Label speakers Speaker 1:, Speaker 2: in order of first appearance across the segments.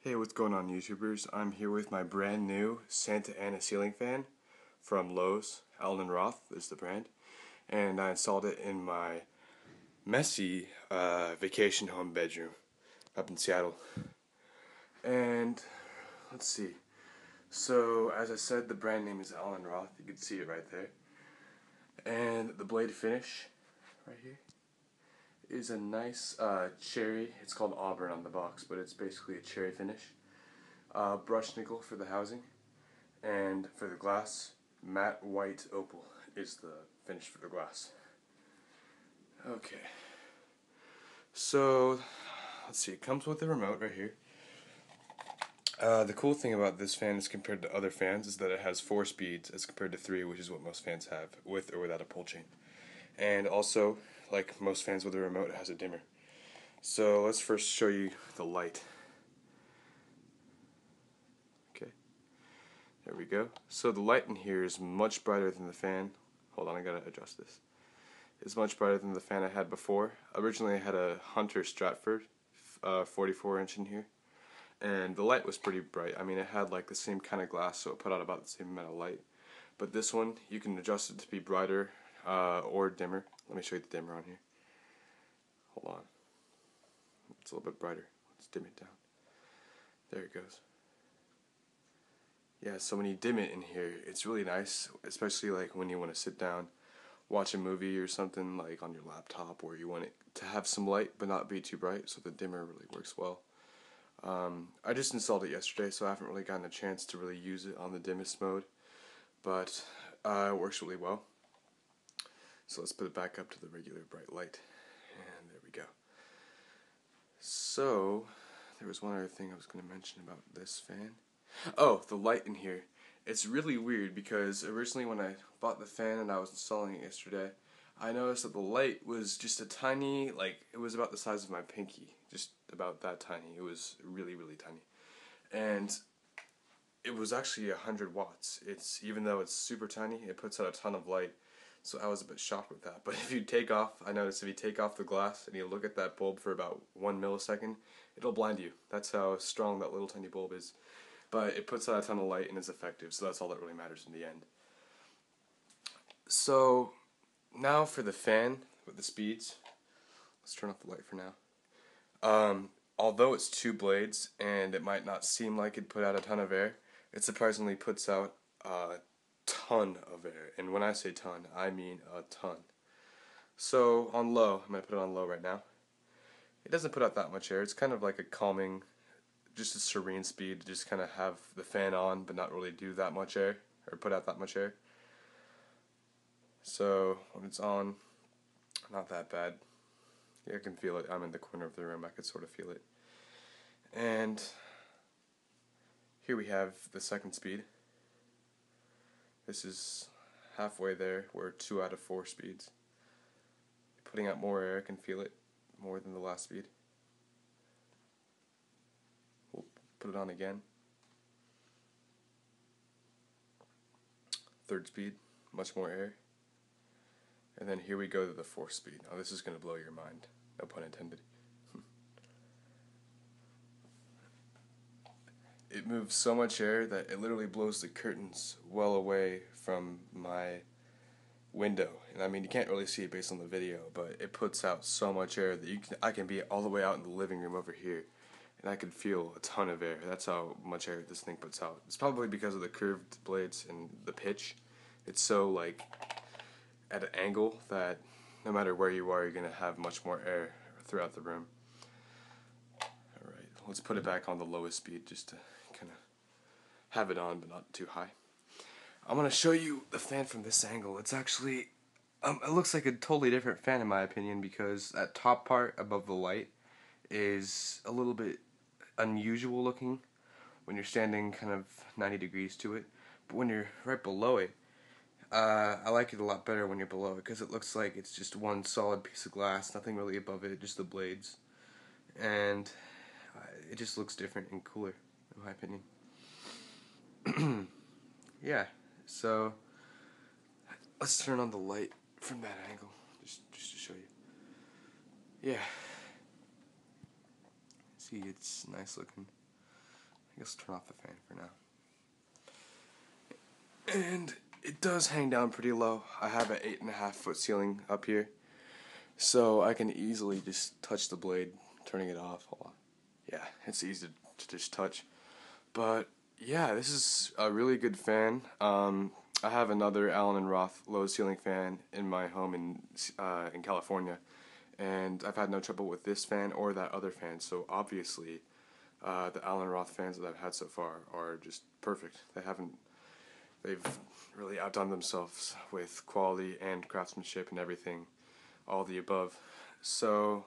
Speaker 1: Hey, what's going on, YouTubers? I'm here with my brand new Santa Ana ceiling fan from Lowe's. Allen+roth is the brand, and I installed it in my messy vacation home bedroom up in Seattle. And let's see. So, as I said, the brand name is allen+roth. You can see it right there. And the blade finish right here is a nice cherry. It's called Auburn on the box, but it's basically a cherry finish. Brushed nickel for the housing, and for the glass, matte white opal is the finish for the glass. Okay, so let's see, it comes with the remote right here. The cool thing about this fan as compared to other fans is that it has 4 speeds as compared to 3, which is what most fans have, with or without a pull chain. And also, like most fans with a remote, it has a dimmer. So let's first show you the light. There we go. So the light in here is much brighter than the fan. Hold on, I gotta adjust this. It's much brighter than the fan I had before. Originally I had a Hunter Stratford 44-inch in here, and the light was pretty bright. I mean, it had like the same kind of glass, so it put out about the same amount of light. But this one, you can adjust it to be brighter or dimmer. Let me show you the dimmer on here. Hold on. It's a little bit brighter. Let's dim it down. There it goes. Yeah, so when you dim it in here, it's really nice, especially like when you want to sit down, watch a movie or something like on your laptop, where you want it to have some light but not be too bright, so the dimmer really works well. I just installed it yesterday, so I haven't really gotten a chance to really use it on the dimmest mode, but it works really well. So let's put it back up to the regular bright light, and there we go. So, there was one other thing I was going to mention about this fan. Oh, the light in here. It's really weird because originally when I bought the fan and I was installing it yesterday, I noticed that the light was just a tiny, like, it was about the size of my pinky. Just about that tiny. It was really, really tiny. And it was actually 100 watts. Even though it's super tiny, it puts out a ton of light. So I was a bit shocked with that. But I noticed if you take off the glass and you look at that bulb for about 1 millisecond, it'll blind you. That's how strong that little tiny bulb is. But it puts out a ton of light and is effective, so that's all that really matters in the end. So, now for the fan with the speeds. Let's turn off the light for now. Although it's 2 blades, and it might not seem like it put out a ton of air, it surprisingly puts out a ton of air. And when I say ton, I mean a ton. So, on low, I'm going to put it on low right now. It doesn't put out that much air. It's kind of like a calming, just a serene speed to just kind of have the fan on but not really do that much air or put out that much air. So when it's on, not that bad. Yeah, I can feel it. I'm in the corner of the room. I could sort of feel it. And here we have the second speed. This is halfway there. We're 2 out of 4 speeds. Putting out more air, I can feel it more than the last speed. Put it on again. Third speed, much more air. And then here we go to the 4th speed. Now this is going to blow your mind. No pun intended. It moves so much air that it literally blows the curtains well away from my window. And I mean, you can't really see it based on the video, but it puts out so much air that I can be all the way out in the living room over here, and I can feel a ton of air. That's how much air this thing puts out. It's probably because of the curved blades and the pitch. It's so, like, at an angle that no matter where you are, you're going to have much more air throughout the room. Alright, let's put it back on the lowest speed just to kind of have it on but not too high. I'm going to show you the fan from this angle. It's actually, it looks like a totally different fan in my opinion, because that top part above the light is a little bit unusual looking when you're standing kind of 90 degrees to it. But when you're right below it, I like it a lot better when you're below it, because it looks like it's just one solid piece of glass, nothing really above it, just the blades. And it just looks different and cooler, in my opinion. Yeah, so let's turn on the light from that angle, just to show you. Yeah. See, it's nice looking. I guess turn off the fan for now. And it does hang down pretty low. I have an 8.5-foot ceiling up here, so I can easily just touch the blade, turning it off. Hold on. Yeah, it's easy to just touch. But yeah, this is a really good fan. I have another allen+roth Lowe ceiling fan in my home in California, and I've had no trouble with this fan or that other fan. So obviously, the allen+roth fans that I've had so far are just perfect. They've really outdone themselves with quality and craftsmanship and everything, all the above. So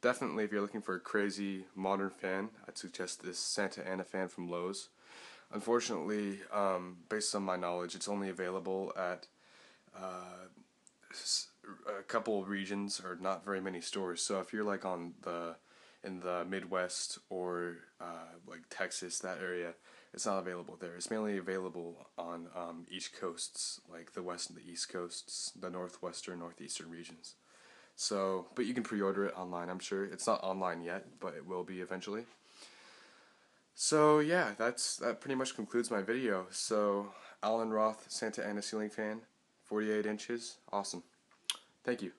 Speaker 1: definitely, if you're looking for a crazy modern fan, I'd suggest this Santa Ana fan from Lowe's. Unfortunately, based on my knowledge, it's only available at a couple of regions or not very many stores. So if you're like in the Midwest or like Texas, that area, it's not available there. It's mainly available on East Coasts, like the West and the East Coasts, the Northwestern, Northeastern regions. So, but you can pre-order it online, I'm sure. It's not online yet, but it will be eventually. So yeah, that pretty much concludes my video. So allen+roth Santa Ana ceiling fan, 48 inches, awesome. Thank you.